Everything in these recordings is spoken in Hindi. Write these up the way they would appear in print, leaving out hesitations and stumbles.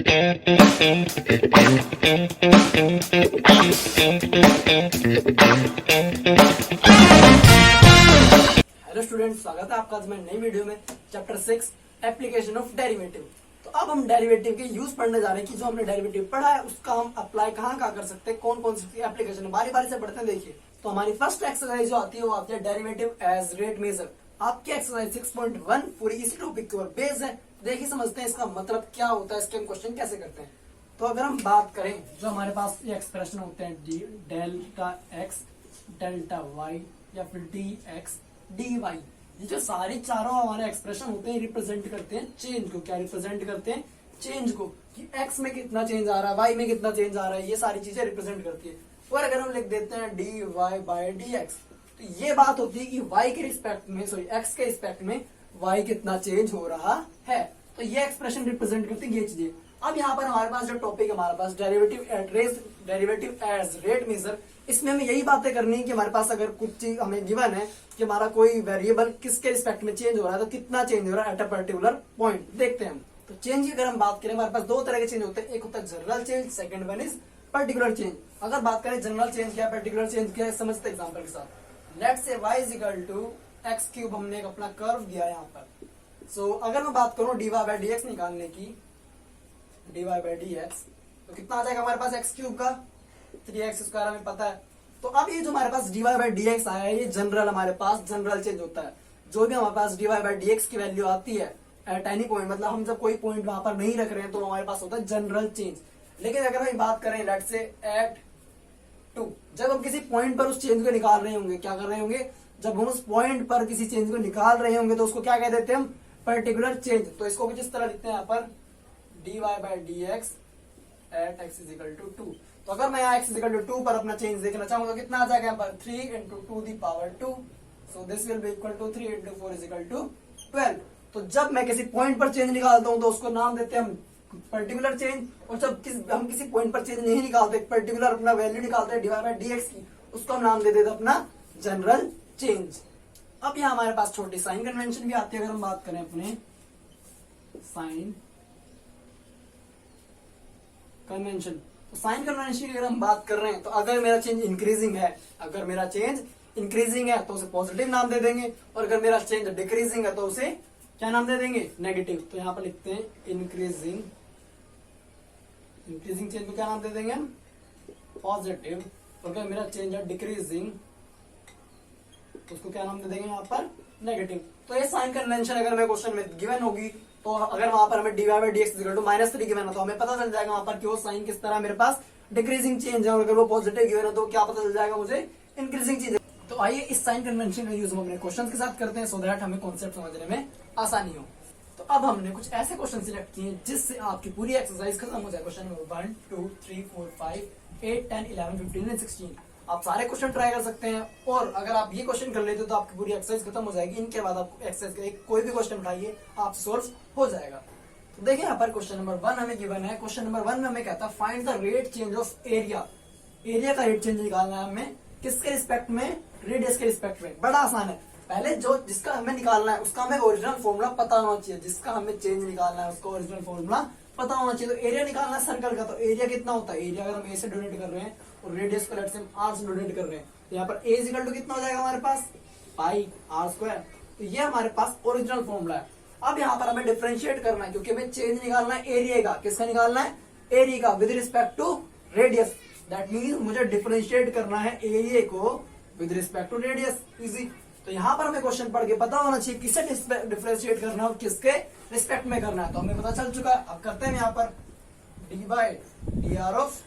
हेलो स्टूडेंट्स, स्वागत है आपका आज मैं नई वीडियो में चैप्टर 6 एप्लीकेशन ऑफ डेरिवेटिव। तो अब हम डेरिवेटिव के यूज पढ़ने जा रहे हैं कि जो हमने डेरिवेटिव पढ़ा है उसका हम अप्लाई कहाँ कर सकते हैं, कौन कौन सी एप्लीकेशन है, बारी बारी से पढ़ते हैं। देखिए, तो हमारी फर्स्ट एक्सरसाइज जो आती है वो आती है डेरिवेटिव एज रेट मेजर। आपकी एक्सरसाइज 6.1 पूरी इसी टॉपिक के ऊपर बेस्ड है। देखिए, समझते हैं इसका मतलब क्या होता है, इसके हम क्वेश्चन कैसे करते हैं। तो अगर हम बात करें, जो हमारे पास ये एक्सप्रेशन होते हैं डेल्टा एक्स, डेल्टा वाई या फिर डी एक्स डी वाई, ये जो सारी चारों हमारे एक्सप्रेशन होते हैं रिप्रेजेंट करते हैं चेंज को। क्या रिप्रेजेंट करते हैं? चेंज को, कि एक्स में कितना चेंज आ रहा है, वाई में कितना चेंज आ रहा है, ये सारी चीजें रिप्रेजेंट करती है। और अगर हम लिख देते हैं d Y by d x, तो ये बात होती है कि वाई के रिस्पेक्ट में, सॉरी एक्स के रिस्पेक्ट में वाई कितना चेंज हो रहा है। तो ये एक्सप्रेशन रिप्रेजेंट करती है ये चीजें। अब यहाँ पर हमारे पास जो टॉपिक हमारे पास डेरिवेटिव एज रेट मेजर, इसमें हमें यही बातें करनी है कि हमारे पास अगर कुछ चीज हमें गिवन है कि हमारा कोई वेरिएबल किसके रिस्पेक्ट में चेंज हो रहा है, तो कितना चेंज हो रहा है एट अ पर्टिकुलर पॉइंट, देखते हैं हम। तो चेंज की अगर हम बात करें, हमारे पास दो तरह के चेंज होते हैं, एक होता है general change, second one is particular change. अगर बात करें जनरल चेंज क्या है, पर्टिकुलर चेंज क्या है, समझते एग्जाम्पल के साथ। Let's say y is equal to x cube, हमने एक अपना कर्व दिया है यहाँ पर। सो अगर मैं बात करूं dy बाय dx निकालने की, dy बाय dx, तो कितना आ जाएगा हमारे पास एक्स क्यूब का 3x स्क्वायर, हमें पता है। तो अब ये जो हमारे पास dy बाय dx आया है, ये जनरल हमारे पास जनरल चेंज होता है। जो भी हमारे पास dy बाय dx की वैल्यू आती है एट एनी पॉइंट, मतलब हम जब कोई पॉइंट वहां पर नहीं रख रहे हैं, तो हमारे पास होता है जनरल चेंज। लेकिन अगर हम बात करें लेट से एट 2, जब हम किसी पॉइंट पर उस चेंज को निकाल रहे होंगे, क्या कर रहे होंगे, जब हम उस पॉइंट पर किसी चेंज को निकाल रहे होंगे, तो उसको क्या कह देते हैं हम, पर्टिकुलर चेंज। तो इसको कुछ इस तरह लिखते हैं यहाँ पर dy by dx at x is equal to 2। तो अगर मैं यहाँ x इज इक्वल टू 2 पर अपना चेंज देखना चाहूंगा, तो कितना आ जाएगा यहाँ पर 3 into 2 the power 2। So this will be equal to 3 into 4 is equal to 12। तो जब मैं किसी पॉइंट पर चेंज निकालता हूं, तो उसको नाम देते हैं हम पर्टिकुलर चेंज। और जब हम किसी पॉइंट पर चेंज नहीं निकालते, पर्टिकुलर अपना वैल्यू निकालते हैं dy बाय dx की, उसको हम नाम दे देते अपना जनरल चेंज। अब यहाँ हमारे पास छोटी साइन कन्वेंशन भी आती है। अगर हम बात करें अपने साइन कन्वेंशन, तो साइन कन्वेंशन की अगर हम बात कर रहे हैं, तो अगर मेरा चेंज इंक्रीजिंग है, अगर मेरा चेंज इंक्रीजिंग है तो उसे पॉजिटिव नाम दे देंगे, और अगर मेरा चेंज डिक्रीजिंग है तो उसे क्या नाम दे देंगे, नेगेटिव। तो यहाँ पर लिखते हैं इंक्रीजिंग चेंज को क्या नाम दे देंगे हम, पॉजिटिव। और अगर मेरा चेंज है डिक्रीजिंग, तो उसको क्या नाम दे देंगे यहाँ पर, नेगेटिव। तो ये साइन कन्वेंशन अगर मैं क्वेश्चन में गिवन होगी, तो अगर वहां पर हमें dy by dx equal to -3 given है, तो हमें पता चल जाएगा वहां पर कि वो साइन किस तरह मेरे पास डिक्रीजिंग चेंज है। और अगर वो पॉजिटिव गिवन है, तो क्या पता चल जाएगा मुझे, इंक्रीजिंग चेंज है। तो आइए इस साइन कन्वेंशन का यूज हम अपने क्वेश्चन के साथ करते हैं, सो दैट हमें कॉन्सेप्ट समझने में आसानी हो। तो अब हमने कुछ ऐसे क्वेश्चन सिलेक्ट किए जिससे आपकी पूरी एक्सरसाइज खत्म हो जाए। Question number 1 2 3 4 5 8 10 11 15 and 16। आप सारे क्वेश्चन ट्राई कर सकते हैं, और अगर आप ये क्वेश्चन कर लेते हो तो आपकी पूरी एक्सरसाइज खत्म हो जाएगी। इनके बाद आप एक्सरसाइज का कोई भी क्वेश्चन उठाइए, आप सोल्व हो जाएगा। तो देखिए यहाँ पर क्वेश्चन नंबर 1 हमें गिवन है। क्वेश्चन नंबर 1 में हमें कहता है find the rate change of area. Area का रेट चेंज निकालना है हमें, किसके रिस्पेक्ट में, रेडियस के रिस्पेक्ट में। बड़ा आसान है। पहले जो जिसका हमें निकालना है उसका हमें ओरिजिनल फॉर्मूला पता होना चाहिए, जिसका हमें चेंज निकालना है उसका ओरिजिनल फॉर्मूला पता होना चाहिए। तो एरिया निकालना है सर्कल का, तो एरिया कितना होता है, एरिया अगर हम ए से डोनेट कर रहे हैं और रेडियस को लेट से हम आर से डोनेट कर रहे हैं, तो यहाँ पर ए इज इक्वल टू कितना हो जाएगा हमारे पास, पाई आर स्क्वायर। तो ये हमारे पास ओरिजिनल फॉर्मूला है। अब यहाँ पर हमें डिफरेंशिएट करना है, क्योंकि हमें चेंज निकालना है एरिया का। किसका निकालना है, एरिया का, with respect to radius. That means मुझे डिफरेंशिएट करना है एरिया को with respect to radius. Easy. तो यहाँ पर हमें क्वेश्चन पढ़ के पता होना चाहिए किसे डिफरेंशिएट करना है और किसके रिस्पेक्ट में करना है। तो हमें पता चल चुका है। अब करते हैं यहाँ पर d by d r of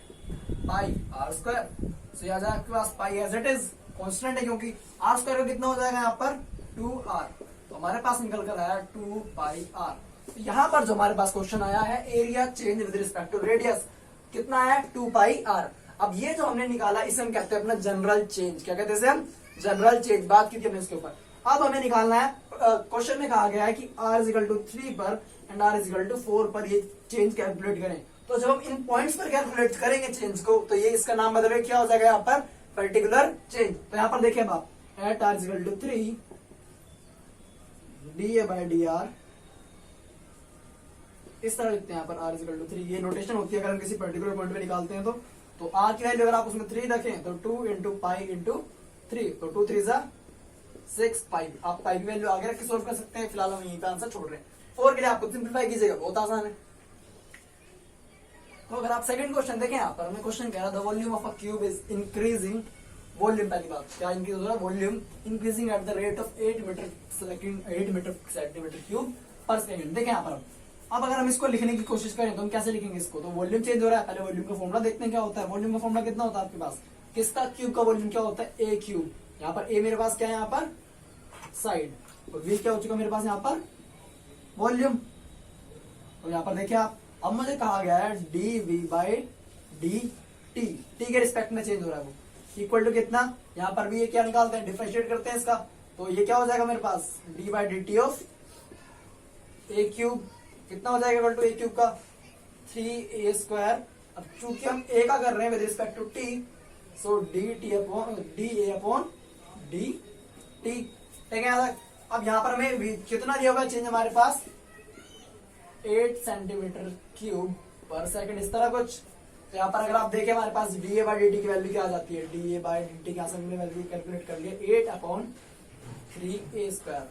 pi are square. So यहाँ जाए आपके पास pi as it is constant है, क्योंकि आर स्क्वायर का कितना हो जाएगा यहाँ पर 2r। तो हमारे पास निकल कर आया 2 पाई आर। तो यहाँ पर जो हमारे पास क्वेश्चन आया है area change with respect to radius, कितना है 2 पाई आर। अब ये जो हमने निकाला इसे हम कहते हैं अपना जनरल चेंज। क्या कहते हैं इसे हम, जनरल चेंज। बात की थी हमने इसके ऊपर। अब हमें निकालना है, क्वेश्चन में कहा गया है कि r इज इक्वल टू 3 पर and r is equal to 4 पर ये चेंज कैलकुलेट करें। तो जब हम इन पॉइंट्स पर कैलकुलेट करेंगे चेंज को, तो ये इसका नाम बदले क्या हो जाएगा यहाँ पर, पर्टिकुलर चेंज। तो यहाँ पर देखिए आप at r is equal to 3 d A by d r इस तरह लिखते हैं यहाँ पर r इज इक्वल टू 3। ये नोटेशन होती है अगर हम किसी पर्टिकुलर पॉइंट पे निकालते हैं तो r की वैल्यू अगर आप उसमें 3 रखें तो 2 इंटू पाई इंटू 3, तो 2 3 6 पाई। आप पाई की वैल्यू आगे रख के सोल्व कर सकते हैं, फिलहाल हम यहीं पे आंसर छोड़ रहे हैं। 4 के लिए आपको सिंप्लीफाई कीजिएगा, बहुत आसान है। तो अगर आप सेकंड क्वेश्चन देखें, यहाँ पर हमें क्वेश्चन कह रहा the volume of a cube is increasing. Volume पहली बात क्या इंक्रीज हो रहा है, volume increasing at the rate of 8 metre centimetre cube per second. देखें यहाँ पर अब अगर हम इसको लिखने की कोशिश करें तो हम कैसे लिखेंगे इसको, तो वॉल्यूम चेंज हो रहा है, पहले वॉल्यूम का फॉर्मूला देखते हैं क्या होता है। वॉल्यूम का फॉर्मूला कितना होता है आपके पास, किसका क्यूब का वॉल्यूम क्या होता है, ए क्यूब। यहाँ पर ए मेरे पास क्या है, यहाँ पर साइड, और वी क्या हो चुका मेरे पास यहाँ पर वॉल्यूम। तो यहाँ पर देखिए आप, अब मुझे कहा गया है D V by D T, T के रिस्पेक्ट में चेंज हो रहा है वो, इक्वल टू कितना, यहाँ पर भी ये क्या निकालते हैं, डिफरेंशिएट करते हैं इसका, तो ये क्या हो जाएगा मेरे पास d by D T of a cube, कितना हो जाएगा इक्वल टू ए क्यूब का 3a स्क्वायर। अब चूंकि हम ए का कर रहे हैं with respect to T, so D T upon D A upon D T, ठीक है। अब यहाँ पर हमें कितना दिया होगा चेंज हमारे पास 8 सेंटीमीटर क्यूब पर सेकंड, इस तरह कुछ। तो यहाँ पर अगर आप देखें हमारे पास d A by D T की वैल्यू क्या आ जाती है, D A by D T की हमने वैल्यू कैलकुलेट कर लिया 8 अपॉन 3a स्क्वायर।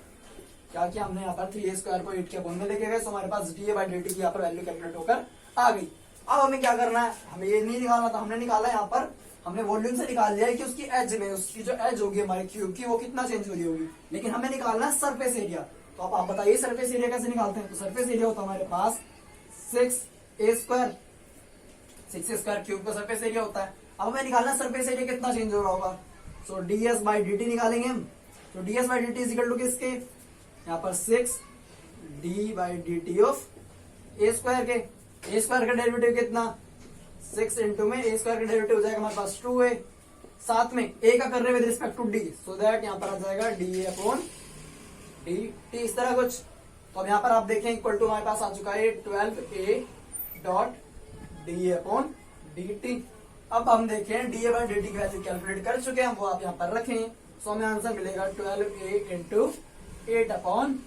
क्या किया हमने यहाँ पर 3a स्क्वायर को 8 के अपॉन में लेके गए, तो हमारे पास d A by D T की यहाँ पर वैल्यू कैलकुलेट होकर आ गई। अब हमें क्या करना है, हमें ये नहीं निकालना था, हमने निकाला यहाँ पर, हमने वॉल्यूम से निकाल लिया है कि उसकी एज में, उसकी जो एज होगी हमारे क्यूब की वो कितना चेंज हो रही होगी, लेकिन हमें निकालना है सरफेस एरिया। तो अब आप बताइए सरफेस एरिया कैसे निकालते हैं, तो सरफेस एरिया होता है हमारे पास 6a square, 6a square cube का सरफेस एरिया होता है। अब हमें निकालना सरफेस एरिया कितना चेंज हो रहा होगा, so ds by D T निकालेंगे हम। तो ds by D T is equal to किसके, यहाँ पर 6 d by D T of a square के, a स्क्वायर का डेरिवेटिव कितना 6 इंटू में a स्क्वायर का डेरिवेटिव हो जाएगा हमारे पास 2a, साथ में a का कर रहे with respect to d, so that यहाँ पर आ जाएगा डी अपॉन डी टी, इस तरह कुछ। तो अब यहाँ पर आप देखें इक्वल टू हमारे पास आ चुका है 12a dot D upon D T. अब हम देखें D A by D T की वैल्यू कैलकुलेट कर चुके हैं, वो आप यहाँ पर रखें, सो हमें आंसर मिलेगा 12a into 8 upon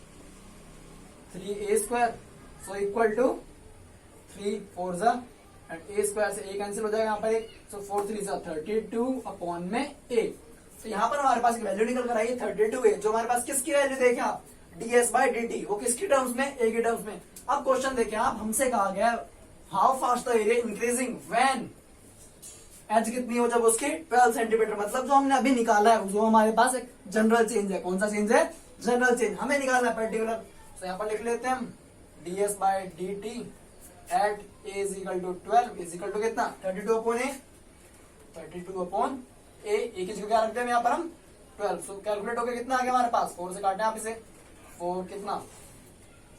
3a square, so equal to 3 4 जा एंड a स्क्वायर से a कैंसिल हो जाएगा यहाँ पर एक, सो 4 3 जा 32 अपॉन में a। तो यहाँ पर हमारे पास वैल्यू निकल कर आई है 32a, जो हमारे पास किसकी वैल्यू देखें आप, ds बाई डी टी, वो किसकी टर्म्स में, a की टर्म्स में। अब क्वेश्चन देखें आप, हमसे कहा गया how fast the area increasing when edge कितनी हो, जब उसकी 12 सेंटीमीटर, मतलब जो हमने अभी निकाला है जो हमारे पास एक जनरल चेंज है, कौन सा चेंज है, जनरल चेंज, हमें निकालना है पर्टिकुलर। तो यहाँ पर लिख लेते हैं हम ds by D T at a is equal to 12 is equal to कितना 32 अपॉन a, 32 अपॉन a, एक की जगह क्या रखते हैं यहाँ पर हम 12, सो कैलकुलेट होकर कितना आ गया हमारे पास, 4 से काटे आप इसे, 4 कितना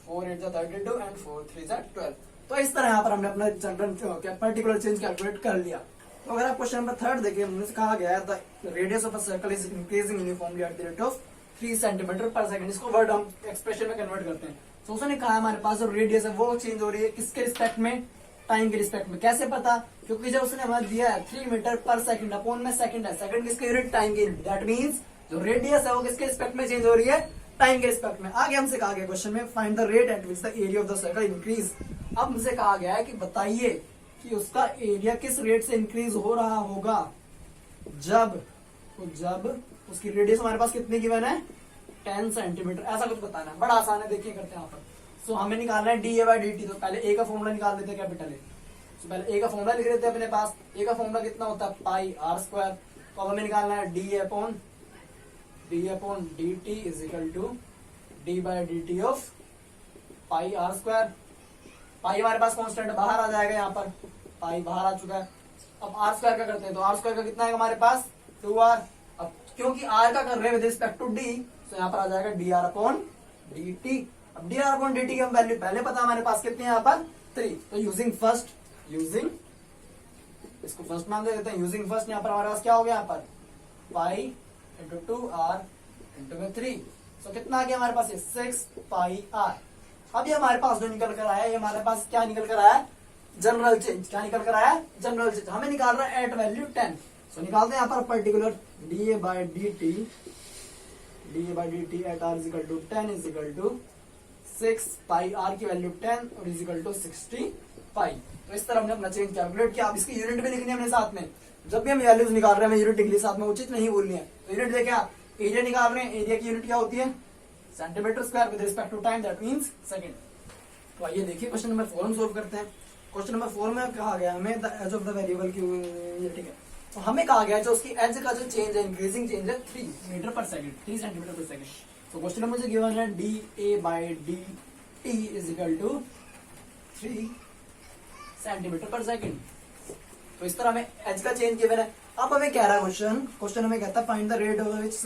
4 8 जा 32 एंड 4 3 जा 12। तो इस तरह यहाँ पर हमने अपना जनरल पर्टिकुलर चेंज कैलकुलेट कर लिया। तो अगर आप क्वेश्चन नंबर 3 देखिए, हमने कहा गया है the radius of a circle is increasing uniformly eight the rate of 3 centimetre per second, इसको वर्ड हम एक्सप्रेशन में कन्वर्ट करते हैं। तो उसने कहा हमारे पास जो रेडियस है वो चेंज हो रही है किसके रिस्पेक्ट में, टाइम के रिस्पेक्ट में। कैसे पता, क्योंकि जब उसने हमें दिया है 3 मीटर पर सेकंड, अपॉन में सेकंड है, सेकंड किसकी यूनिट, टाइम की यूनिट, दैट मींस जो रेडियस है वो किसके रिस्पेक्ट में चेंज हो रही है, टाइम के रिस्पेक्ट में। आगे हमसे कहा गया क्वेश्चन में find the rate at which the area of the circle increase. अब हमसे कहा गया है कि बताइए कि उसका एरिया किस रेट से इंक्रीज हो रहा होगा जब उसकी रेडियस हमारे पास कितनी गिवन है 10 सेंटीमीटर, ऐसा कुछ बताना है, बड़ा आसान है, देखिए करते हैं यहाँ पर। सो हमें निकालना है D A by D t, तो पहले ए का फॉर्मूला निकाल देते हैं कैपिटल ए। तो पहले ए का फॉर्मूला लिख लेते हैं अपने पास, ए का फॉर्मूला कितना होता है पाई आर स्क्वायर। तो अब हमें निकालना है d upon D T is equal to D by D T of pi are square. Pi हमारे पास कांस्टेंट बाहर आ जाएगा, यहाँ पर पाई बाहर आ चुका है। अब आर स्क्वायर का करते हैं, तो आर स्क्वायर का कितना है हमारे पास 2r। अब क्योंकि आर का कर रहे हैं विद रिस्पेक्ट टू डी, तो यहाँ पर आ जाएगा d r upon D T. अब d r upon D T की हम वैल्यू पहले पता हमारे पास कितनी है यहाँ पर 3, तो यूजिंग इसको फर्स्ट मान दे देते हैं, यूजिंग फर्स्ट यहाँ पर हमारे पास क्या हो गया यहाँ पर पाई इंटू 2r इंटू में 3, तो कितना आ गया हमारे पास 6 पाई आर। अब ये हमारे पास जो निकल कर आया है, ये हमारे पास क्या निकल कर आया है, जनरल चेंज। क्या निकल कर आया है, जनरल चेंज। हमें निकाल रहा है एट वैल्यू 10, सो निकालते हैं यहाँ पर particular D A by D T at are is equal to 10 is equal to 6 pi are की वैल्यू 10 और इज इक्वल टू 60 पाई। तो इस तरह हमने अपना चेंज कैलकुलेट किया। अब इसकी यूनिट भी लिखनी है हमने साथ में, जब भी हम वैल्यूज निकाल रहे हैं यूनिट लिख ली साथ में, उचित नहीं बोलनी है। तो यूनिट देखिए आप, एरिया निकाल रहे हैं, एरिया की यूनिट क्या होती है centimetre square with respect to time, that means second. तो आइए देखिए क्वेश्चन नंबर 4 हम सोल्व करते हैं। क्वेश्चन नंबर 4 में कहा गया हमें the edge of the variable की, ठीक है, तो हमें कहा गया जो उसकी एज का जो चेंज है, इंक्रीजिंग चेंज है 3 metre per second, 3 centimetre per second. तो क्वेश्चन में मुझे गिवन है D A by D T is equal to 3 centimetre per second. तो इस तरह हमें एज का चेंज गिवन है। अब हमें कह रहा है क्वेश्चन हमें कहता है find the rate of which,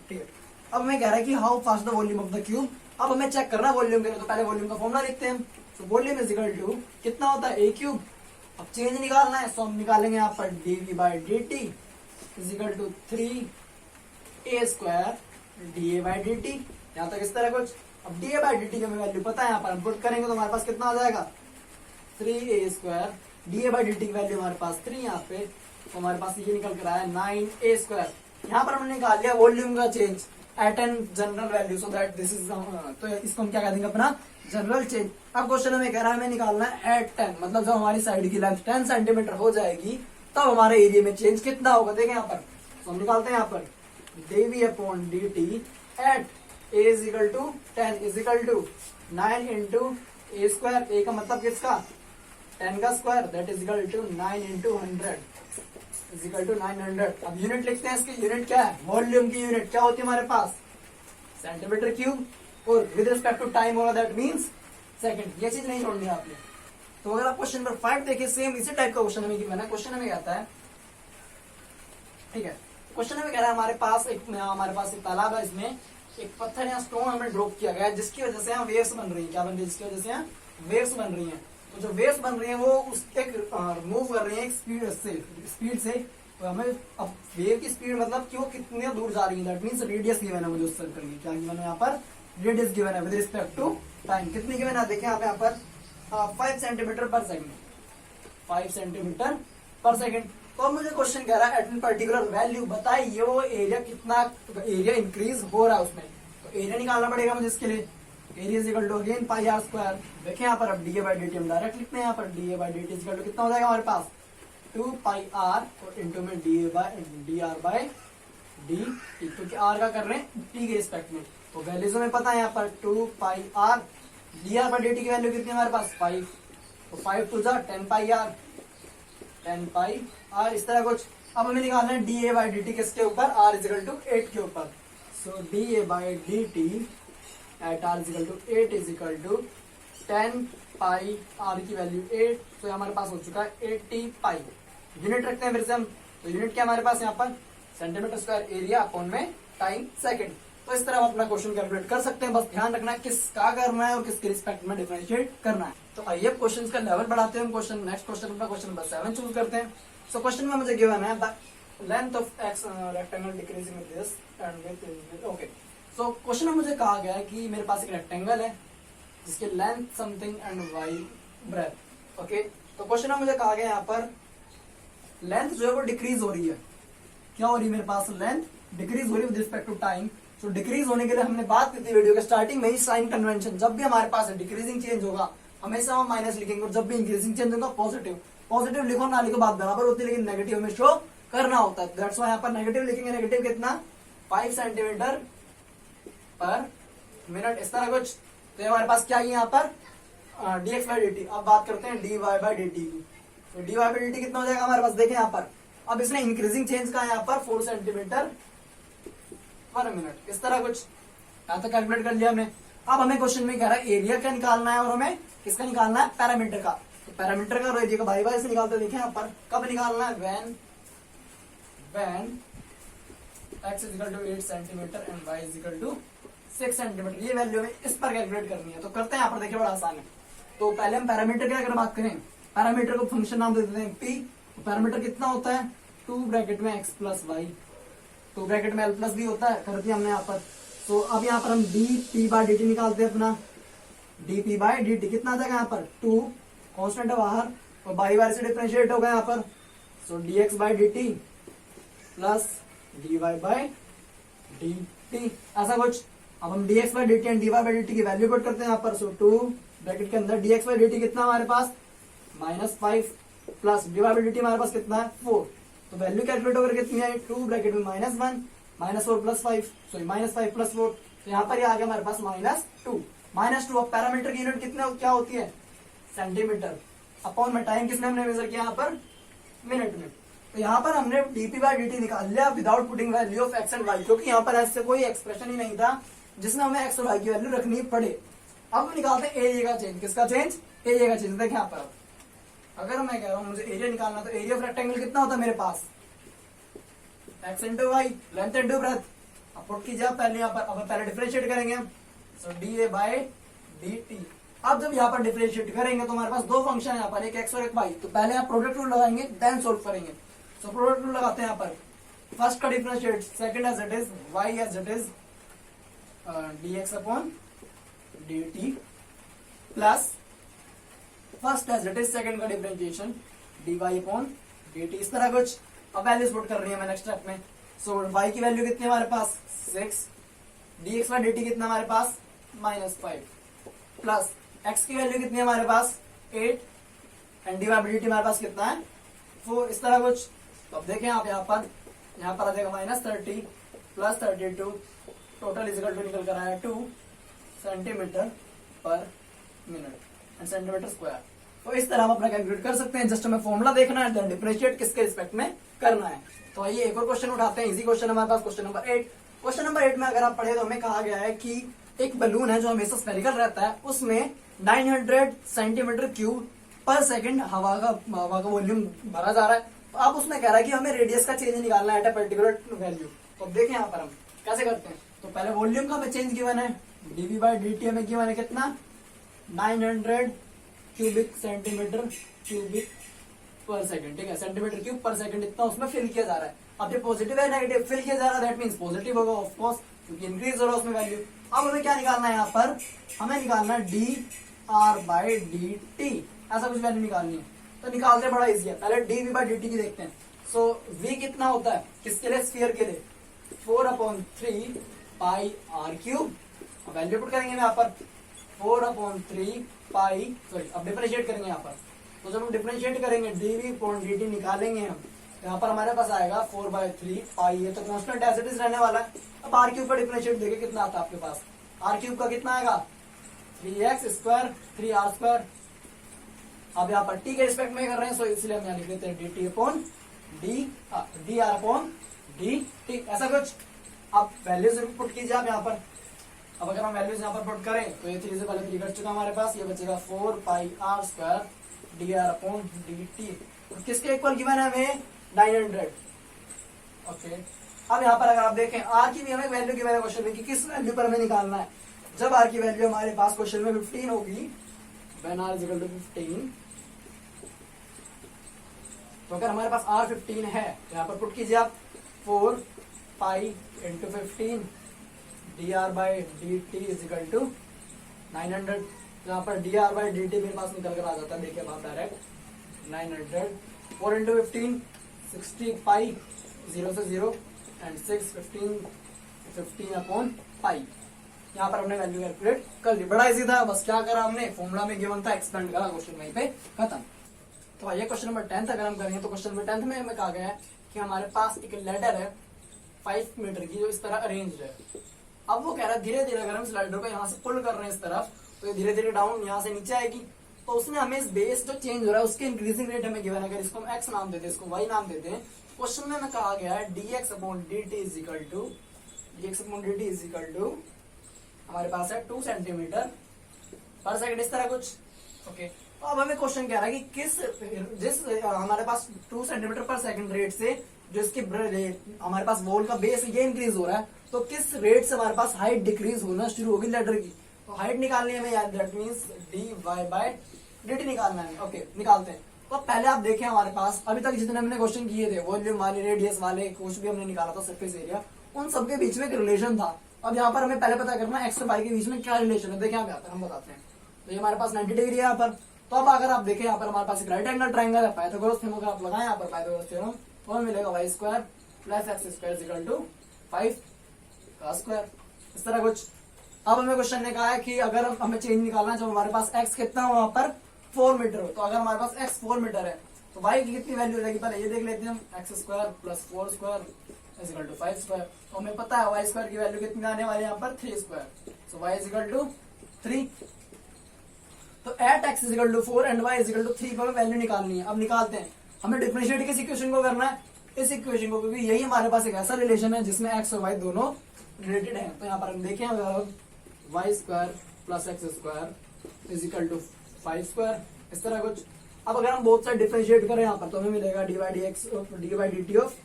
ठीक है, अब हमें कह रहा है कि how fast the volume of the cube. अब हमें चेक करना वॉल्यूम के लिए, तो पहले वॉल्यूम का फॉर्मूला लिखते हैं। तो वॉल्यूम इज इक्वल टू कितना होता है ए क्यूब। अब चेंज निकालना है, सो हम निकालेंगे यहाँ पर dv by D T is equal to 3a square da by D T. यहाँ तक इस तरह कुछ। अब da बाई डी टी की हमें वैल्यू पता है, यहाँ पर हम पुट करेंगे तो हमारे पास कितना आ जाएगा 3a square, da by D T की वैल्यू हमारे पास 3 यहाँ पे, तो हमारे पास ये निकल कर आया 9a स्क्वायर। यहाँ पर हमने निकाल लिया वॉल्यूम का change at an general value, so that this is, तो इसको हम क्या कह देंगे अपना जनरल चेंज। अब क्वेश्चन हमें कह रहा है हमें निकालना है एट 10, मतलब जब हमारी साइड की लेंथ 10 सेंटीमीटर हो जाएगी तब हमारे एरिया में चेंज कितना होगा। देखें यहाँ पर, तो हम निकालते हैं यहाँ पर dv upon D T at a is equal to 10 is equal to 9 into a square. A का मतलब किसका 10 का square, that is equal to 9 into 100 is equal to 900। अब यूनिट लिखते हैं, इसकी यूनिट क्या है, वॉल्यूम की यूनिट क्या होती है हमारे पास सेंटीमीटर क्यूब, और विद रिस्पेक्ट टू टाइम होगा दैट मींस सेकंड। ये चीज नहीं छोड़नी है आपने। तो अगर आप क्वेश्चन नंबर 5 देखिए, सेम इसी टाइप का क्वेश्चन हमें गिवन है। क्वेश्चन हमें कहता है, ठीक है, क्वेश्चन हमें कह रहा है हमारे पास एक तालाब है, इसमें एक पत्थर या स्टोन हमें ड्रॉप किया गया है, जिसकी वजह से यहाँ वेव्स बन रही है। क्या बन रही है, जिसकी वजह से यहाँ वेव्स बन रही है। तो जो वेव्स बन रही है वो उस एक मूव कर रही है स्पीड से। तो हमें अब वेव की स्पीड मतलब कि वो कितने दूर जा रही है, दैट मींस रेडियस गिवन है मुझे उस सर्कल की। क्या गिवन है यहाँ पर, रेडियस गिवन है विद रिस्पेक्ट टू टाइम। कितनी गिवन है देखें आप यहाँ पर 5 centimetre per second, 5 centimetre per second. तो अब मुझे क्वेश्चन कह रहा है एट पर्टिकुलर वैल्यू बताइए वो एरिया कितना, एरिया इंक्रीज हो रहा है उसमें। तो एरिया निकालना पड़ेगा मुझे इसके लिए। Area is equal to again pi are square. देखें यहाँ पर अब D A by D T हम डायरेक्ट लिखते हैं। यहाँ पर D A by D T equal to कितना हो जाएगा हमारे पास 2 पाई आर और इंटू में D are by D T, क्योंकि आर का कर रहे हैं टी के रिस्पेक्ट में। तो वैल्यूज हमें पता है यहाँ पर 2 pi r, d are by D T की वैल्यू कितनी है हमारे पास 5, तो 5 two 10 pi r, 10 pi r, इस तरह कुछ। अब हमें निकालना है D A by D t किसके ऊपर, आर इज इक्वल टू 8 के ऊपर। So d A by D T at are is equal to 8 is equal to 10 pi are की वैल्यू 8, तो हमारे पास हो चुका है 80 पाई। यूनिट रखते हैं फिर से हम, तो यूनिट क्या हमारे पास यहाँ पर सेंटीमीटर स्क्वायर एरिया अपॉन में टाइम सेकंड। तो इस तरह हम अपना क्वेश्चन कैलकुलेट कर सकते हैं। बस ध्यान रखना है किसका करना है और किसके रिस्पेक्ट में डिफरेंशिएट करना है। तो आइए क्वेश्चन का लेवल बढ़ाते हैं। नेक्स्ट क्वेश्चन अपना क्वेश्चन नंबर 7 चूज करते हैं। सो क्वेश्चन में मुझे गिवन है the length of x rectangle decreasing with this and with, okay. So question में मुझे कहा गया है कि मेरे पास एक रेक्टेंगल है जिसके length something and Y breadth, okay. तो क्वेश्चन में मुझे कहा गया यहाँ पर लेंथ जो है वो डिक्रीज हो रही है। क्या हो रही है मेरे पास, लेंथ डिक्रीज हो रही है विद रिस्पेक्ट टू टाइम। तो डिक्रीज होने के लिए हमने बात की थी वीडियो के स्टार्टिंग में ही, साइन कन्वेंशन। जब भी हमारे पास डिक्रीजिंग चेंज होगा हमेशा हम माइनस लिखेंगे, और जब भी इंक्रीजिंग चेंज होगा पॉजिटिव। पॉजिटिव लिखो ना लिखो बात बराबर होती है, लेकिन नेगेटिव में शो करना होता है। दैट्स व्हाई यहाँ पर नेगेटिव लिखेंगे। नेगेटिव कितना 5 सेंटीमीटर पर मिनट, इस तरह कुछ। तो हमारे पास क्या है यहाँ पर dx बाई dt। अब बात करते हैं dy बाई dt की। तो dy बाई dt कितना हो जाएगा हमारे पास, देखें यहाँ पर। अब इसने इंक्रीजिंग चेंज का यहाँ पर 4 सेंटीमीटर पर मिनट, इस तरह कुछ। यहाँ तक कैलकुलेट कर लिया हमने। अब हमें क्वेश्चन में कह रहा है एरिया का निकालना है और हमें किसका निकालना है, पैरामीटर का। तो पैरामीटर का और एरिया का बाई बाई से निकालते देखें यहाँ पर। कब निकालना है, when x is equal to 8 centimetre and y is equal to 6 centimetre. ये वैल्यू हमें इस पर कैलकुलेट करनी है। तो करते हैं यहाँ पर, देखिए बड़ा आसान है। तो पहले हम पैरामीटर की अगर बात करें, पैरामीटर को फंक्शन नाम दे देते हैं p। तो पैरामीटर कितना होता है 2 ब्रैकेट में x प्लस वाई, 2 ब्रैकेट में l प्लस भी होता है, कर दिया हमने यहाँ पर। तो अब यहाँ पर हम dp बाई dt निकालते हैं अपना। dp बाई dt कितना आ जाएगा यहाँ पर 2, कॉन्स्टेंट है बाहर, और बाई बार से डिफरेंशिएट होगा यहाँ पर। सो dx by dt plus dy by dt, ऐसा कुछ। अब हम dx by dt and dy by dt की वैल्यू पुट करते हैं यहाँ पर। सो 2 ब्रैकेट के अंदर dx बाई dt कितना हमारे पास -5 प्लस dy बाई dt हमारे पास कितना है 4। तो वैल्यू कैलकुलेट होकर कितनी है 2 ब्रैकेट में -1 -4 प्लस 5 सॉरी -5 प्लस 4। तो यहाँ पर ये आ गया हमारे पास -2 -2। अब पैरामीटर की यूनिट कितने क्या होती है सेंटीमीटर अपॉन में टाइम किसने हमने मेजर किया यहाँ पर मिनट में। तो यहाँ पर हमने dp बाई dt निकाल लिया without putting value of x and y, क्योंकि यहाँ पर ऐसे कोई एक्सप्रेशन ही नहीं था जिसमें हमें x और y की वैल्यू रखनी पड़े। अब हम निकालते हैं एरिया का चेंज। किसका चेंज एरिया का चेंज। देखिए यहाँ पर अगर मैं कह रहा हूँ मुझे एरिया निकालना, तो एरिया ऑफ रेक्टेंगल कितना होता है मेरे पास x into Y length into breadth. अब पुट कीजिए पहले यहाँ पर। अब पहले डिफरेंशिएट करेंगे हम। So D by D T. अब जब यहाँ पर डिफरेंशिएट करेंगे तो हमारे पास दो फंक्शन है यहाँ पर, एक x और एक y। तो पहले आप प्रोडक्ट रूल लगाएंगे देन सोल्व करेंगे। सो प्रोडक्ट रूल लगाते हैं यहाँ पर। फर्स्ट का differentiate second as it is y as it is dx upon dt plus first as it is second का डिफरेंशिएशन dy अपॉन dt, इस तरह कुछ। अब वैल्यूज पुट कर रही है मैं नेक्स्ट स्टेप में। सो y की वैल्यू कितनी है हमारे पास 6, dx बाई dt कितना हमारे पास -5 प्लस x की वैल्यू कितनी है हमारे पास 8 एंड dy बाई dt हमारे पास कितना है 4, इस तरह कुछ। तो अब देखें आप यहाँ पर आ जाएगा -30 प्लस 32 टोटल इजिकल टू निकल कर आया 2 सेंटीमीटर पर मिनट एंड सेंटीमीटर स्क्वायर। तो इस तरह हम अपना कैलकुलेट कर सकते हैं। जस्ट हमें फॉर्मूला देखना है देन डिफरेंशिएट किसके रिस्पेक्ट में करना है। तो आइए एक और क्वेश्चन उठाते हैं। इजी क्वेश्चन हमारे पास क्वेश्चन नंबर 8। क्वेश्चन नंबर 8 में अगर आप पढ़े तो हमें कहा गया है कि एक बलून है जो हमेशा स्फेरिकल रहता है, उसमें 900 सेंटीमीटर क्यूब पर सेकंड हवा का वॉल्यूम भरा जा रहा है। तो अब उसमें कह रहा है कि हमें रेडियस का चेंज निकालना है एट अ पर्टिकुलर वैल्यू। तो अब देखें यहाँ पर हम कैसे करते हैं। तो पहले वॉल्यूम का हमें चेंज गिवन है, डीवी बाई डी टी हमें गिवन है कितना 900 क्यूबिक सेंटीमीटर क्यूबिक पर सेकंड। ठीक है, सेंटीमीटर क्यूब पर सेकंड इतना उसमें फिल किया जा रहा है। अब ये पॉजिटिव है नेगेटिव फिल किया जा रहा है, दैट मींस पॉजिटिव होगा ऑफ कोर्स, क्योंकि इंक्रीज हो रहा है उसमें वैल्यू। अब हमें क्या निकालना है यहाँ पर, हमें निकालना है D R by D T, ऐसा कुछ वैल्यू निकालनी है। तो निकालते बड़ा इजी है। पहले D V by D T की देखते हैं। सो वी कितना होता है किसके लिए, स्फीयर के लिए 4/3 पाई आर क्यूब। वैल्यू पुट करेंगे यहाँ पर 4/3 पाई, सॉरी अब डिफरेंशिएट करेंगे यहाँ पर। तो जब हम डिफरेंशिएट करेंगे डीवी अपॉन डी टी निकालेंगे हम, यहाँ पर हमारे पास आएगा 4/3 पाई। ये तो कांस्टेंट एज इट इज रहने वाला है। अब आर क्यूब का डिफरेंशिएट देखे कितना आता है आपके पास, आर क्यूब का कितना आएगा 3x स्क्वायर 3r स्क्वायर। अब यहाँ पर टी के रिस्पेक्ट में कर रहे हैं, सो इसलिए हम यहाँ लिख देते हैं D T upon D r upon D T, ऐसा कुछ। अब वैल्यूज पुट कीजिए आप यहाँ पर। अब अगर हम वैल्यूज यहाँ पर पुट करें तो ये 3 से पहले 3 कट चुका हमारे पास, ये बचेगा 4 pi are square d r upon D t. किसके इक्वल गिवन है हमें 900। ओके, अब यहाँ पर अगर आप देखें आर की भी हमें वैल्यू गिवन है क्वेश्चन में कि किस वैल्यू पर हमें निकालना है। जब आर की वैल्यू हमारे पास क्वेश्चन में 15 होगी, when R is equal to 15, तो अगर हमारे पास आर 15 है यहाँ पर पुट कीजिए आप 4 pi into 15 D are by D T is equal to 900। यहाँ पर D are by D T मेरे पास निकल कर आ जाता है, देखिए आप डायरेक्ट 900। 4 इंटू 15 60 पाई 0 से 0 एंड 6 15 अपॉन पाई। यहाँ पर हमने वैल्यू कैलकुलेट कर ली, बड़ा इजी था। बस क्या करा हमने, फॉर्मूला में गिवन था, एक्सपेंड करा, क्वेश्चन वहीं पे खत्म। तो आइए क्वेश्चन नंबर 10 अगर हम करेंगे तो क्वेश्चन नंबर 10 में हमें कहा गया है कि हमारे पास एक लैडर है 5 मीटर की जो इस तरह अरेंज है। अब वो कह रहा है धीरे धीरे अगर हम इस लैडर को यहाँ से पुल कर रहे हैं इस तरफ, तो ये धीरे धीरे डाउन यहाँ से नीचे आएगी। तो उसने हमें इस बेस जो चेंज हो रहा है उसके इंक्रीजिंग रेट हमें गिवन है। अगर इसको हम एक्स नाम देते हैं, इसको वाई नाम देते हैं। क्वेश्चन में हमें कहा गया है dx upon dt is equal to हमारे पास है 2 सेंटीमीटर पर सेकंड, इस तरह कुछ। ओके, तो अब हमें क्वेश्चन कह रहा है कि जिस हमारे पास 2 सेंटीमीटर पर सेकंड रेट से जो इसकी हमारे पास वॉल का बेस ये इंक्रीज हो रहा है, तो किस रेट से हमारे पास हाइट डिक्रीज होना शुरू होगी लैडर की। तो हाइट निकालनी है हमें यार, that means D Y by D T निकालना है। ओके, निकालते हैं। तो पहले आप देखें हमारे पास अभी तक जितने हमने क्वेश्चन किए थे, वॉल्यूम वाले, रेडियस वाले, कुछ भी हमने निकाला था, सरफेस एरिया, उन सबके बीच में एक रिलेशन था। अब यहाँ पर हमें पहले पता करना है एक्स और वाई के बीच में क्या रिलेशन है। देखिए यहाँ पे हम बताते हैं। तो ये हमारे पास 90 डिग्री है यहाँ पर। तो अब अगर आप देखें यहाँ पर हमारे पास एक राइट एंगल ट्राइंगल है, पाइथागोरस थ्योरम अगर आप लगाएं यहाँ पर पाइथागोरस थ्योरम, तो हमें मिलेगा Y square plus X square equal to 5 का स्क्वायर, इस तरह कुछ। अब हमें क्वेश्चन ने कहा है कि अगर हमें चेंज निकालना है, जब हमारे पास x कितना हो वहां पर 4 मीटर हो, तो अगर हमारे पास x 4 मीटर है तो y की कितनी वैल्यू हो जाएगी, पहले ये देख लेते हैं हम। X square plus 4 square is equal to 5 square. तो हमें पता है y स्क्वायर की वैल्यू कितनी आने वाली है यहाँ पर 3 square. So y is equal to 3। तो at x is equal to 4 and y is equal to 3 को हमें वैल्यू निकालनी है। अब निकालते हैं। हमें डिफरेंशिएट किस इक्वेशन को करना है, इस इक्वेशन को, क्योंकि यही हमारे पास एक ऐसा रिलेशन है जिसमें x और y दोनों रिलेटेड है। तो यहाँ पर हम देखें y square plus X square is equal to 5 square, इस तरह कुछ। अब अगर हम बोथ साइड डिफरेंशिएट करें यहाँ पर तो हमें मिलेगा D by D T of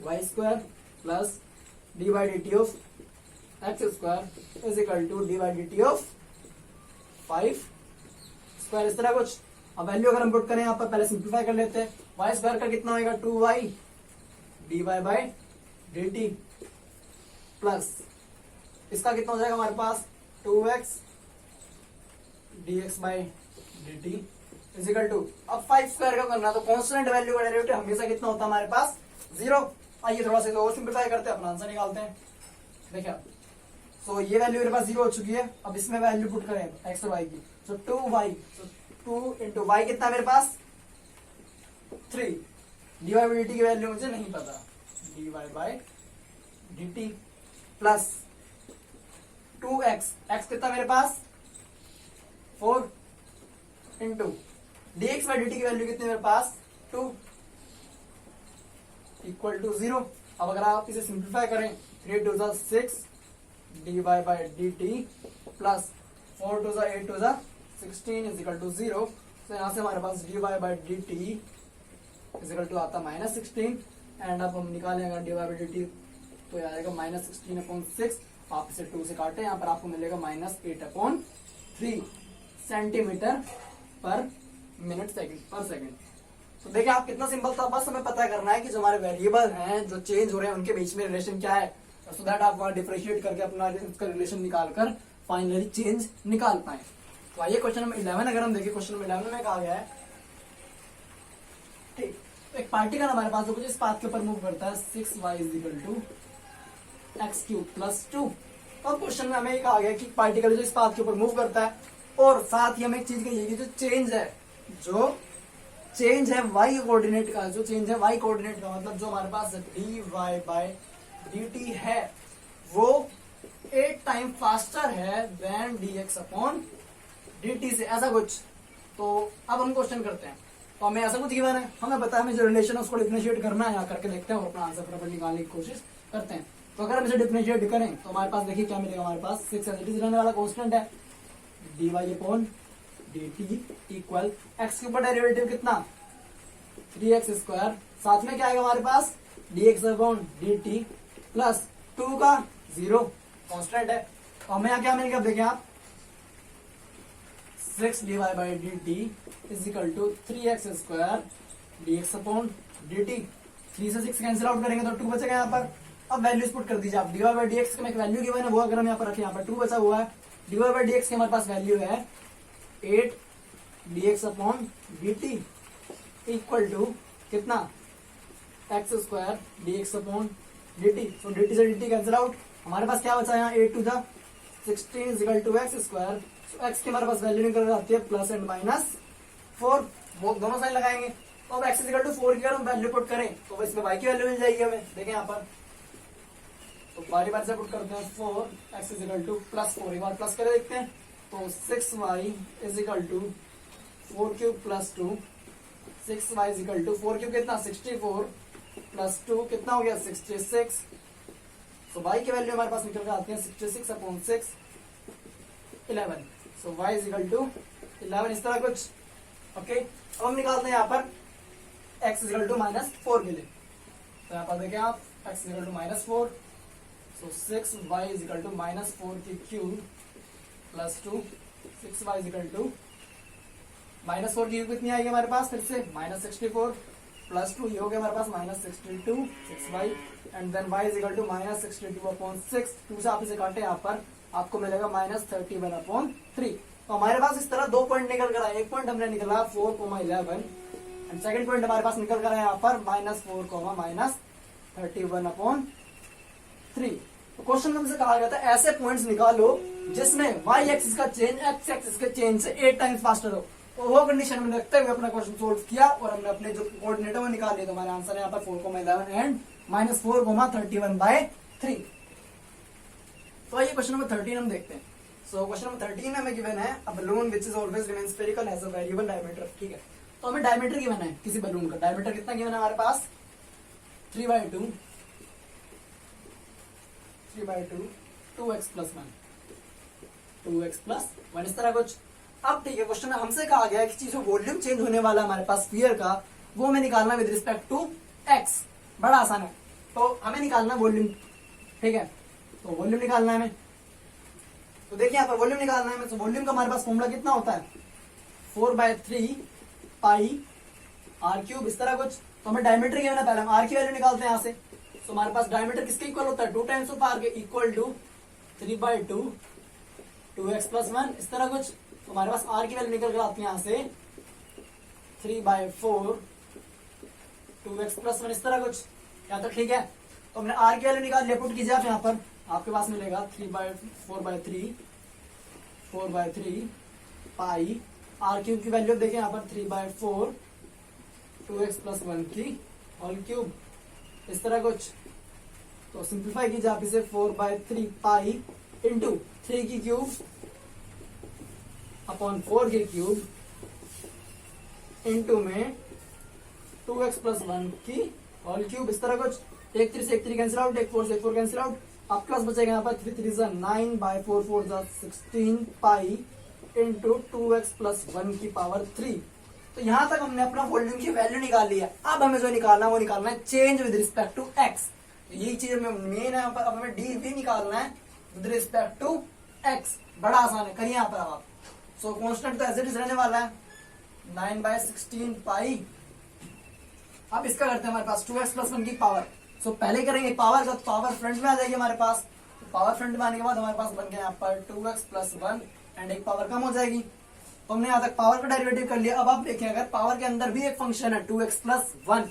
Y square plus D by D T of X square is equal to D by D T of 5 square, इस तरह कुछ। अब वैल्यू अगर हम पुट करें यहाँ पर, पहले सिंप्लीफाई कर लेते हैं। वाई स्क्वायर का कितना होगा 2y D Y by D T plus इसका कितना हो जाएगा हमारे पास 2x dx by D T is equal to, अब 5 स्क्वायर का करना तो कांस्टेंट वैल्यू का डेरिवेटिव हमेशा कितना होता है हमारे पास 0। आइए थोड़ा सा और सिंप्लीफाई करते हैं, अपना आंसर निकालते हैं। देखिए सो ये वैल्यू मेरे पास 0 हो चुकी है। अब इसमें वैल्यू पुट करें x और y की, सो 2y, सो 2 इंटू वाई कितना मेरे पास 3। D Y by D T की वैल्यू मुझे नहीं पता, D Y by D T plus 2x, x कितना मेरे पास 4 into D X by D T की वैल्यू कितनी मेरे पास 2 इक्वल टू 0। अब अगर आप इसे सिंप्लीफाई करें 3 two 6 d Y by D T plus 4 two 8 to 16 is equal to 0। तो यहां से हमारे पास d Y by D T is equal to आता -16 एंड अब हम निकालेंगे d Y by D t तो यह आएगा -16/6। आप इसे 2 से काटे, यहाँ पर आपको मिलेगा -8/3 सेंटीमीटर पर मिनट पर सेकंड। तो देखिए आप कितना सिंपल था, बस हमें पता करना है कि जो हमारे वेरिएबल हैं जो चेंज हो रहे हैं उनके बीच में रिलेशन क्या है, सो दैट आप वहां डिफरेंशिएट करके अपना उसका रिलेशन निकालकर फाइनली चेंज निकाल पाए। तो आइए क्वेश्चन नंबर 11 अगर हम देखें, क्वेश्चन नंबर 11 में कहा गया है, ठीक, तो एक पार्टिकल हमारे पास जो कुछ इस पाथ के ऊपर मूव करता है 6y is equal to x³ plus 2। और क्वेश्चन में हमें ये कहा गया कि पार्टिकल जो इस पाथ के ऊपर मूव करता है, और साथ ही हमें एक चीज कही है कि जो चेंज है y कोऑर्डिनेट का, जो चेंज है y कोऑर्डिनेट का, मतलब जो हमारे पास dy बाय dt है वो 8 टाइम फास्टर है देन dx अपॉन dt से, ऐसा कुछ। तो अब हम क्वेश्चन करते हैं, तो हमें ऐसा कुछ गिवन है, हमें पता है हमें जो रिलेशन है उसको डिफरेंशिएट करना है, यहाँ करके देखते हैं और अपना आंसर फटाफट निकालने की कोशिश करते हैं। तो अगर हम इसे डिफरेंशिएट करें तो हमारे पास देखिए क्या मिलेगा, हमारे पास 6 एज इट इज रहने वाला कांस्टेंट है, dy upon dt equal x के ऊपर डेरिवेटिव कितना 3x स्क्वायर, साथ में क्या आएगा हमारे पास dx अपॉन dt प्लस 2 का 0 कांस्टेंट है। तो हमें यहाँ क्या मिलेगा, देखिए आप 6 dy by dt is equal to 3x square dx upon dt। 3 से 6 कैंसिल आउट करेंगे तो 2 बचेगा यहाँ पर। अब वैल्यूज पुट कर दीजिए आप, dy बाई dx का एक वैल्यू गिवन है, वो अगर हम यहाँ पर रखें, यहाँ पर 2 बचा हुआ है, dy बाई dx की हमारे पास वैल्यू है 8 dx upon dt equal to कितना x square dx upon dt। तो dt से dt कैंसिल आउट, हमारे पास क्या बचा यहाँ 8 to 16 is equal to x square. तो x की हमारे पास वैल्यू निकल जाती है प्लस एंड -4, वो दोनों साइड लगाएंगे। तो अब x इज इक्वल टू 4 की अगर हम वैल्यू पुट करें तो इसमें y की वैल्यू मिल जाएगी हमें, देखें यहाँ पर। तो बारी बारी से पुट करते हैं 4 x is equal to plus 4, एक बार प्लस करके देखते हैं। तो 6y is equal to 4³ plus 2, 6y is equal to 4³ कितना 64 प्लस 2 कितना हो गया 66। तो y की वैल्यू हमारे पास निकल कर आती है 66 अपॉन 6 11। सो y इज इक्वल टू 11, इस तरह कुछ। ओके, अब हम निकालते हैं यहाँ पर x इज इक्वल टू -4 के लिए। तो यहाँ पर देखें आप x is equal to -4, so 6y is equal to -4 की cube plus 2, 6y is equal to -4 की क्यूब कितनी आएगी हमारे पास, फिर से -64 प्लस 2, ये हो गया हमारे पास -62 6y and then y is equal to -62 upon 6। 2 से आप इसे काटे, यहाँ पर आपको मिलेगा -31 अपॉन 3। तो हमारे पास इस तरह 2 पॉइंट निकल कर आए, एक पॉइंट हमने निकला 4,11 एंड सेकंड पॉइंट हमारे पास निकल कर आया यहाँ पर -4, -31 अपॉन 3। तो क्वेश्चन में हमसे कहा गया था ऐसे पॉइंट्स निकालो जिसमें वाई एक्सिस का चेंज एक्स एक्सिस के चेंज से 8 टाइम्स फास्टर हो। तो वो कंडीशन में रखते हुए अपना क्वेश्चन सोल्व किया और हमने अपने जो कोऑर्डिनेट है वो निकाल लिया। तो हमारा आंसर है यहाँ पर 4,11 एंड -4,31/3। तो आइए क्वेश्चन नंबर 13 हम देखते हैं। सो क्वेश्चन नंबर 13 में हमें गिवन है a balloon which is always remain spherical has a variable diameter. ठीक है, तो हमें डायमीटर गिवन है किसी बलून का। डायमीटर कितना गिवन है हमारे पास 3/2 2x + 1 2x + 1 इस तरह कुछ। अब ठीक है, क्वेश्चन में हमसे कहा गया है कि चीजों वॉल्यूम चेंज होने वाला हमारे पास स्फीयर का वो हमें निकालना विद रिस्पेक्ट टू x। बड़ा आसान है, तो हमें निकालना वॉल्यूम। ठीक है, तो वॉल्यूम निकालना है हमें। तो देखिए यहाँ पर वॉल्यूम निकालना है हमें। तो वॉल्यूम का हमारे पास फॉर्मूला कितना होता है 4/3 पाई r³ इस तरह कुछ। तो हमें डायमीटर की पहले हम r की वैल्यू निकालते हैं यहाँ से। तो हमारे पास डायमीटर किसके इक्वल होता है 2 टाइम्स ऑफ r के इक्वल टू 3/2 2x + 1 इस तरह कुछ। तो हमारे पास r की वैल्यू निकल कर आती है यहाँ से 3/4 2x + 1 इस तरह कुछ। यहाँ तक ठीक है। तो हमने r की वैल्यू निकाल लिया, पुट कीजिए आप यहाँ पर, आपके पास मिलेगा 4/3 पाई r³ की वैल्यू देखें यहाँ पर 3/4 2x + 1 की होल क्यूब इस तरह कुछ। तो सिंप्लीफाई कीजिए आप इसे 4/3 पाई इंटू 3 की क्यूब अपॉन 4 की क्यूब इंटू में 2x + 1 की होल क्यूब इस तरह कुछ। 1 3 से 1 3 कैंसिल आउट, 1 4 से 1 4 कैंसिल आउट। अब प्लस बचेगा यहाँ पर 3 3 9/4 4 16 पाई इंटू 2x + 1 की पावर 3। तो यहां तक हमने अपना वॉल्यूम की वैल्यू निकाल लिया। अब हमें जो निकालना है वो निकालना है change with respect to x। तो यही चीज में मेन है। अब हमें dv निकालना है विद रिस्पेक्ट टू x। बड़ा आसान है, करिए यहाँ पर आप। सो कांस्टेंट तो एज इट इज रहने वाला है 9/16 पाई। अब इसका करते हैं हमारे पास 2x + 1 की पावर। सो पहले करेंगे पावर का, तो पावर फ्रंट में आ जाएगी हमारे पास। तो पावर फ्रंट में आने के बाद हमारे पास बन गया यहाँ पर 2x + 1 एंड एक पावर कम हो जाएगी। तो हमने यहाँ तक पावर का डेरिवेटिव कर लिया। अब आप देखें अगर पावर के अंदर भी एक फंक्शन है 2x + 1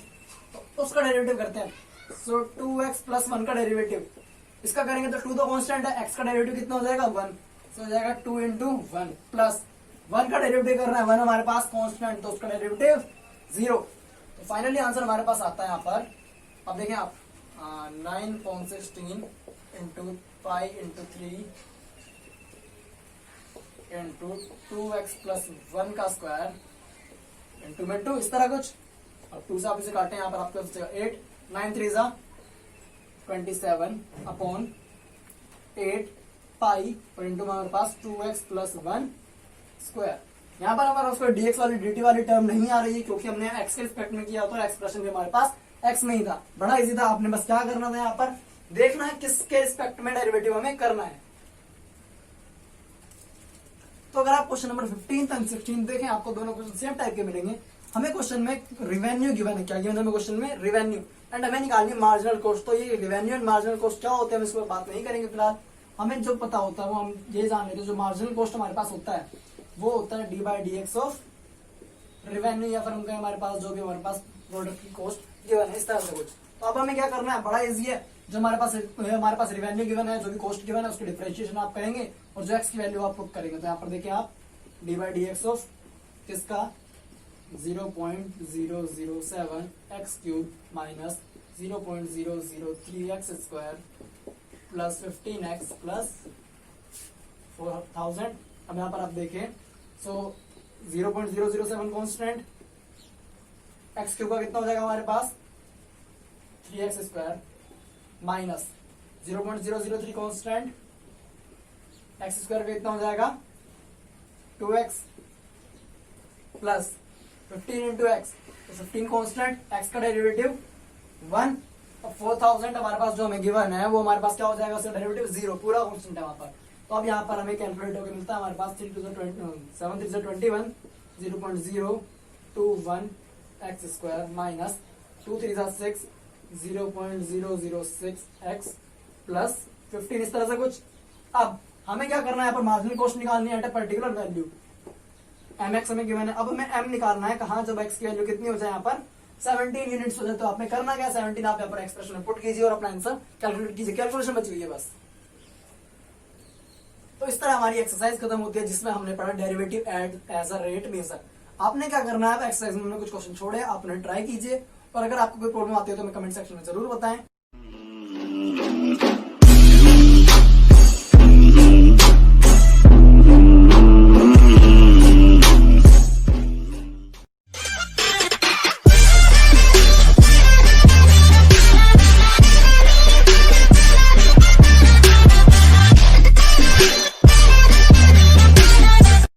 तो उसका डेरिवेटिव करते हैं। सो 2x + 1 का डेरिवेटिव इसका करेंगे तो 2 तो कांस्टेंट है, x का डेरिवेटिव कितना हो जाएगा 1। सो हो जाएगा 2 × 1 प्लस 1 का डेरिवेटिव करना है 1 हमारे पास कांस्टेंट, तो उसका डेरिवेटिव 0। तो फाइनली आंसर हमारे पास आता है यहाँ पर। अब देखें आप 9/16 into pi into 3 into 2x + 1 का स्क्वायर इंटू में 2 इस तरह कुछ। अब 2 से आप इसे काटें यहाँ पर आपको 8 9 3 27 अपॉन 8 पाई और इंटू में हमारे पास 2x + 1 स्क्वायर। यहाँ पर हमारा उसको dx वाली dt वाली टर्म नहीं आ रही है क्योंकि हमने x के रिस्पेक्ट में किया होता है। एक्सप्रेशन भी हमारे पास x में ही था। बड़ा इजी था, आपने बस क्या करना था यहाँ पर देखना है किसके रिस्पेक्ट में डेरिवेटिव हमें करना है। तो अगर आप क्वेश्चन नंबर 15 एंड 16 देखें आपको दोनों क्वेश्चन सेम टाइप के मिलेंगे। हमें क्वेश्चन में रिवेन्यू गिवन है। क्या गिवन है हमें क्वेश्चन में रिवेन्यू एंड हमें निकालनी है मार्जिनल कॉस्ट। तो ये रिवेन्यू एंड मार्जिनल कॉस्ट क्या होते हैं हम इस पर बात नहीं करेंगे फिलहाल। हमें जो पता होता है वो हम ये जान लेते हैं। जो मार्जिनल कॉस्ट हमारे पास होता है वो होता है d/dx ऑफ रिवेन्यू, या फिर हम कहें हमारे पास जो भी हमारे पास प्रोडक्ट की कॉस्ट गिवन है इस तरह से कुछ। तो अब हमें क्या करना है, बड़ा इजी है। जो हमारे पास रिवेन्यू गिवन है, जो भी कॉस्ट गिवन है उसकी डिफरेंशिएशन आप करेंगे और जो x की वैल्यू आप पुट करेंगे। तो यहाँ पर देखिए आप d/dx ऑफ किसका 0.007 x³ minus 0.003 x² plus 15x plus 4000। अब यहाँ पर आप देखें सो 0.007 कॉन्स्टेंट, x³ का कितना हो जाएगा हमारे पास 3x² माइनस 0.003 कॉन्स्टेंट, x² का कितना हो जाएगा 2x प्लस 15 × x। तो 15 कॉन्स्टेंट, x का डेरिवेटिव 1 और 4000 हमारे पास जो हमें गिवन है वो हमारे पास क्या हो जाएगा उसका डेरिवेटिव 0, पूरा कॉन्स्टेंट है वहां पर। तो अब यहाँ पर हमें कैलकुलेट होकर मिलता है हमारे पास 7 3 21 0.021 x² माइनस 2 3 6 0.006 x प्लस 15 इस तरह से कुछ। अब हमें क्या करना है, यहाँ पर मार्जिनल कॉस्ट निकालनी है at a particular value mx हमें गिवन है। अब हमें m निकालना है कहाँ, जब x की वैल्यू कितनी हो जाए यहाँ पर 17 यूनिट्स हो जाए। तो आपने करना क्या, 17 आप यहाँ पर एक्सप्रेशन में पुट कीजिए और अपना आंसर कैलकुलेट कीजिए। कैलकुलेशन बची हुई है बस। तो इस तरह हमारी एक्सरसाइज खत्म होती है जिसमें हमने पढ़ा derivative as a rate measure. आपने क्या करना है, एक्सरसाइज में कुछ क्वेश्चन छोड़े, आपने ट्राई कीजिए और अगर आपको कोई प्रॉब्लम आती है तो हमें कमेंट सेक्शन में जरूर बताएं।